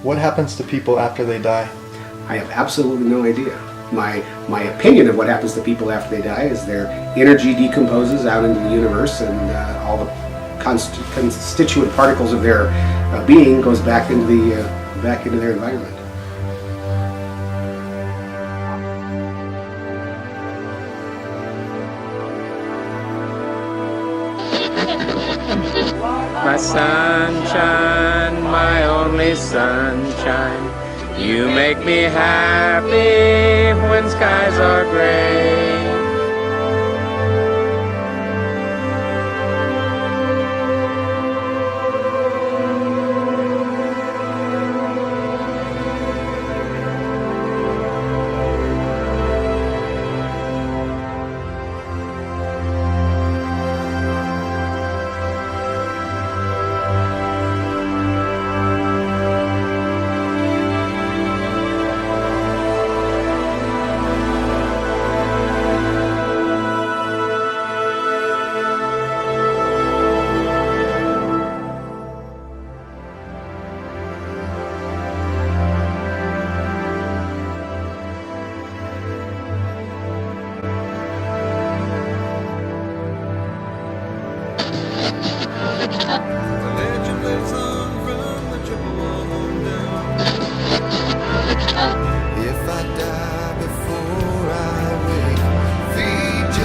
What happens to people after they die? I have absolutely no idea. My opinion of what happens to people after they die is their energy decomposes out into the universe, and all the constituent particles of their being goes back into their environment. My sunshine, my only sunshine. You make me happy when skies are gray. If I die before I wake, VJ.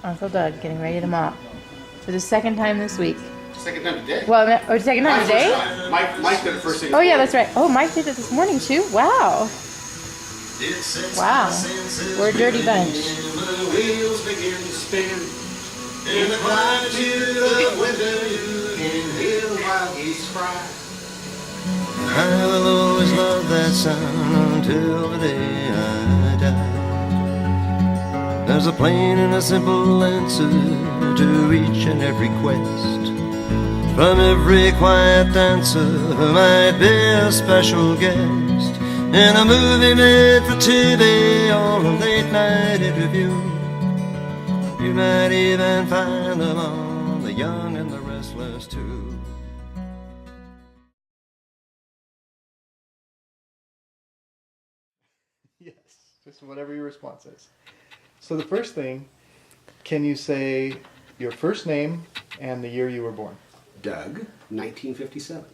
Uncle Doug getting ready to mop for the second time this week. Second time today. Well, second time today? Mike did it first thing. Oh yeah, that's right. Oh, Mike did it this morning too. Wow. Wow. We're a dirty bunch. Wheels begin to spin. In the quietude of winter, you can hear the wild geese cry. I will always love that sound until the day I die. There's a plain and a simple answer to each and every quest. From every quiet dancer who might be a special guest in a movie made for TV or a late night interview. You might even find them on The Young and the Restless too. Yes, just whatever your response is. So the first thing, can you say your first name and the year you were born? Doug, 1957.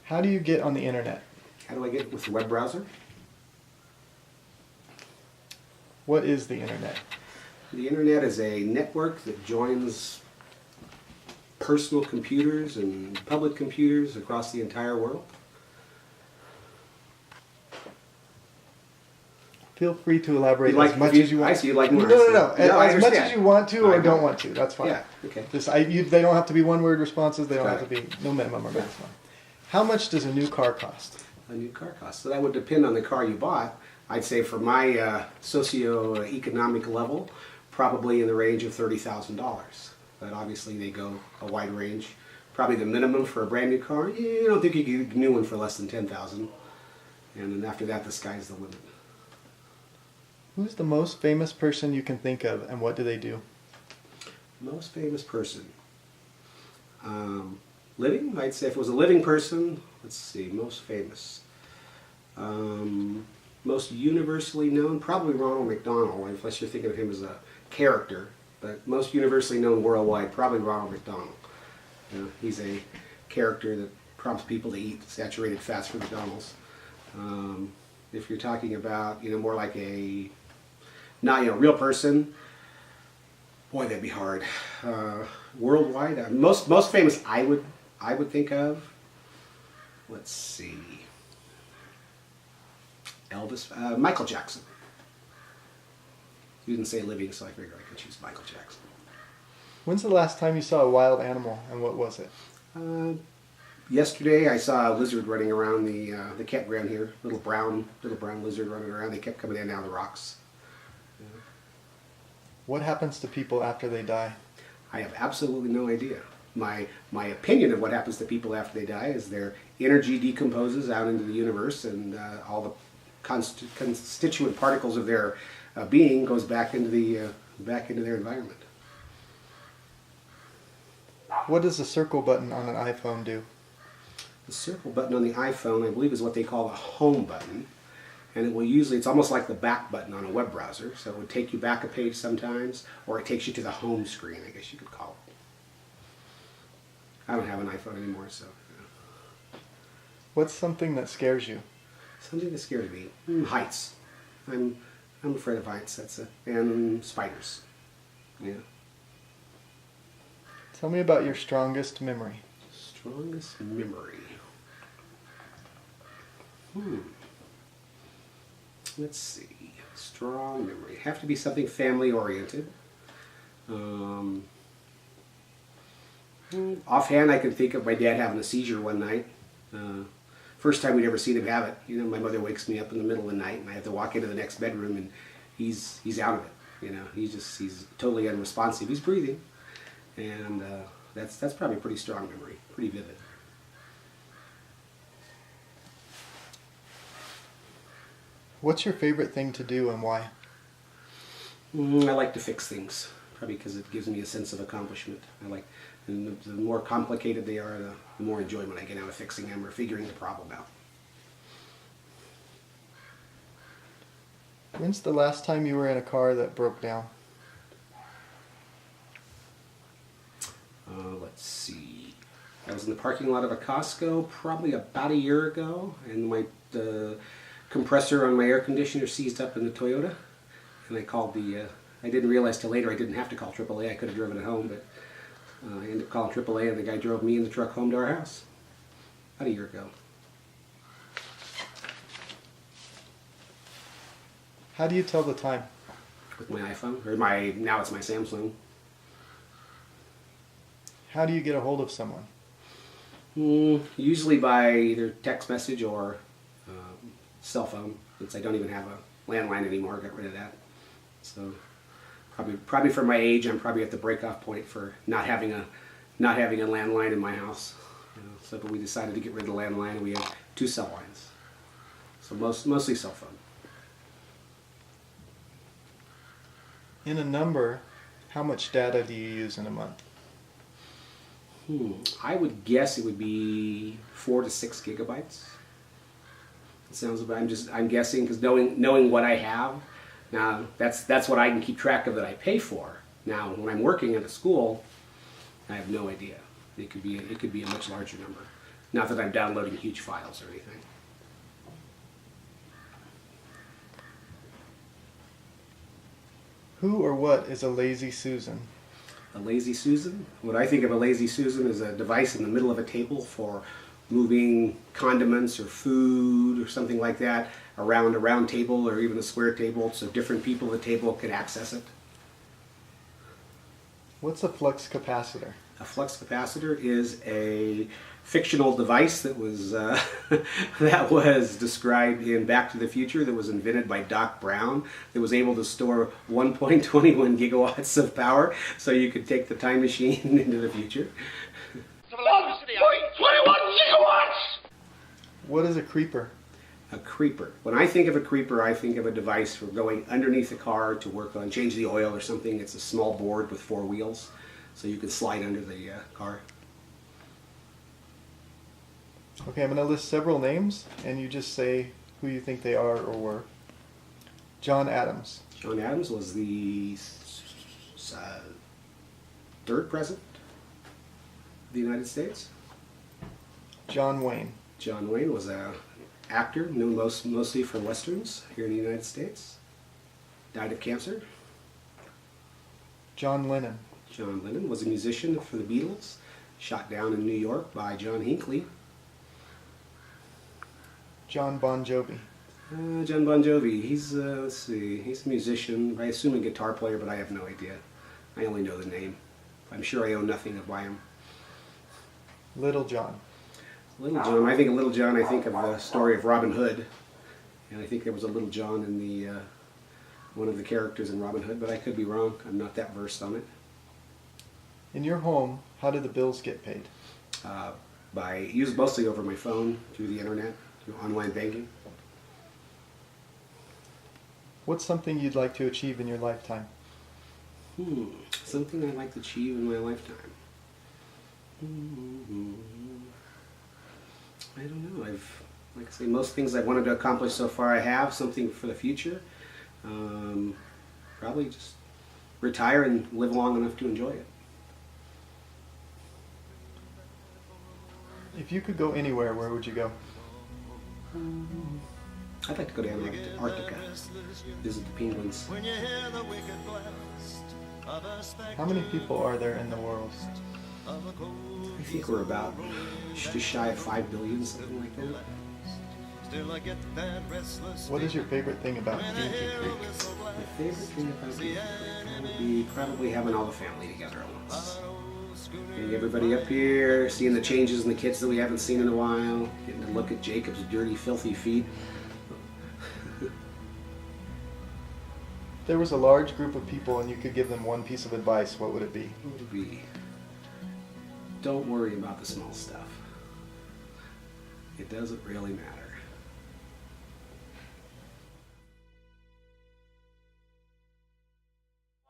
How do you get on the internet? How do I get it with the web browser? What is the internet? The internet is a network that joins personal computers and public computers across the entire world. Feel free to elaborate You'd like- as much you- as you want. I see, you'd like more. No, no, no. No, I As much understand. as you want to I or know. don't want to. That's fine. Yeah, okay. They don't have to be one-word responses. They don't Got have to it. be no minimum or maximum. How much does a new car cost? A new car cost. So that would depend on the car you bought. I'd say for my socio-economic level, probably in the range of $30,000. But obviously they go a wide range. Probably the minimum for a brand new car, I don't think you can get a new one for less than $10,000. And then after that, the sky's the limit. Who's the most famous person you can think of, and what do they do? Most famous person. Living? I'd say if it was a living person, let's see, most famous. Most universally known, probably Ronald McDonald, unless you're thinking of him as a character. But most universally known worldwide, probably Ronald McDonald. He's a character that prompts people to eat saturated fats from McDonald's. If you're talking about, more like a, not, real person, Boy, that'd be hard. Worldwide, most famous I would think of. Let's see. Elvis, Michael Jackson. You didn't say living, so I figured I could choose Michael Jackson. When's the last time you saw a wild animal, and what was it? Yesterday, I saw a lizard running around the campground here. Little brown lizard running around. They kept coming in and out of the rocks. What happens to people after they die? I have absolutely no idea. My opinion of what happens to people after they die is their energy decomposes out into the universe, and all the constituent particles of their being goes back into their environment. What does the circle button on an iPhone do? The circle button on the iPhone, I believe, is what they call the home button. And it will usually, it's almost like the back button on a web browser. So it would take you back a page sometimes, or it takes you to the home screen, I guess you could call it. I don't have an iPhone anymore, so. What's something that scares you? Something that scares me. Heights. I'm afraid of heights. And spiders. Yeah. Tell me about your strongest memory. Strongest memory. Let's see. Strong memory. Have to be something family oriented. Offhand, I can think of my dad having a seizure one night. First time we'd ever seen him have it. You know, my mother wakes me up in the middle of the night, and I have to walk into the next bedroom, and he's out of it. You know, he's totally unresponsive. He's breathing, and that's probably a pretty strong memory, pretty vivid. What's your favorite thing to do and why? I like to fix things, probably because it gives me a sense of accomplishment. And the more complicated they are, the more enjoyment I get out of fixing them or figuring the problem out. When's the last time you were in a car that broke down? Let's see. I was in the parking lot of a Costco probably about a year ago, and the compressor on my air conditioner seized up in the Toyota, and I called I didn't realize till later I didn't have to call AAA. I could have driven it home, but I ended up calling AAA, and the guy drove me and the truck home to our house about a year ago. How do you tell the time? With my iPhone, or now it's my Samsung. How do you get a hold of someone? Usually by either text message or cell phone, since I don't even have a landline anymore. I got rid of that. So probably for my age, I'm probably at the breakoff point for not having a landline in my house. You know, so but we decided to get rid of the landline, and we have 2 cell lines. So mostly cell phone. In a number, how much data do you use in a month? I would guess it would be 4 to 6 gigabytes. It sounds about. I'm guessing because knowing what I have now, that's what I can keep track of that I pay for. Now, when I'm working at a school, I have no idea. It could be a much larger number. Not that I'm downloading huge files or anything. Who or what is a lazy Susan? A lazy Susan? What I think of a lazy Susan is a device in the middle of a table for moving condiments or food or something like that around a round table or even a square table so different people at the table can access it. What's a flux capacitor? A flux capacitor is a fictional device that was that was described in Back to the Future, that was invented by Doc Brown, that was able to store 1.21 gigawatts of power, so you could take the time machine into the future. 1.21 gigawatts! What is a creeper? A creeper. When I think of a creeper, I think of a device for going underneath a car to work on, change the oil or something. It's a small board with 4 wheels, so you can slide under the car. Okay, I'm going to list several names, and you just say who you think they are or were. John Adams. John Adams was the 3rd president of the United States. John Wayne. John Wayne was an actor, known mostly for westerns here in the United States. Died of cancer. John Lennon. John Lennon was a musician for the Beatles, shot down in New York by John Hinckley. John Bon Jovi. John Bon Jovi, he's, let's see, he's a musician, I assume a guitar player, but I have no idea. I only know the name. I'm sure I own nothing by him. Little John. Little John, I think of Little John, I think of the story of Robin Hood. And I think there was a Little John in the, one of the characters in Robin Hood, but I could be wrong. I'm not that versed on it. In your home, how do the bills get paid? Used mostly over my phone, through the internet, through online banking. What's something you'd like to achieve in your lifetime? Something I'd like to achieve in my lifetime. I don't know. Like I say, most things I've wanted to accomplish so far I have. Something for the future. Probably just retire and live long enough to enjoy it. If you could go anywhere, where would you go? I'd like to go down to Antarctica, visit the penguins. How many people are there in the world? I think we're about just shy of 5 billion, something like that. What is your favorite thing about Dinky Creek? My favorite thing about Dinky Creek would be probably having all the family together at once. Getting everybody up here, seeing the changes in the kids that we haven't seen in a while, getting to look at Jacob's dirty, filthy feet. If there was a large group of people and you could give them one piece of advice, what would it be? What would it be? Don't worry about the small stuff. It doesn't really matter.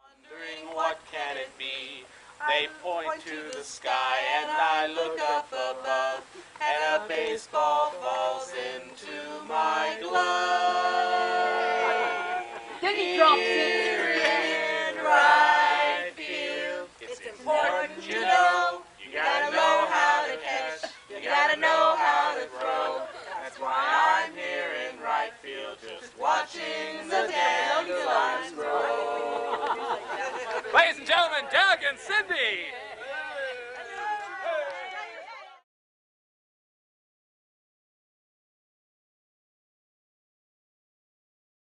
Wondering what can it be? They point to the sky and I look up above, and a baseball falls into my glove. Then he drops it. Here in right field, it's important you know. You gotta know how to catch, you gotta know how to throw. That's why I'm here in right field, just watching the dandelions grow. Ladies and gentlemen, Doug and Cindy!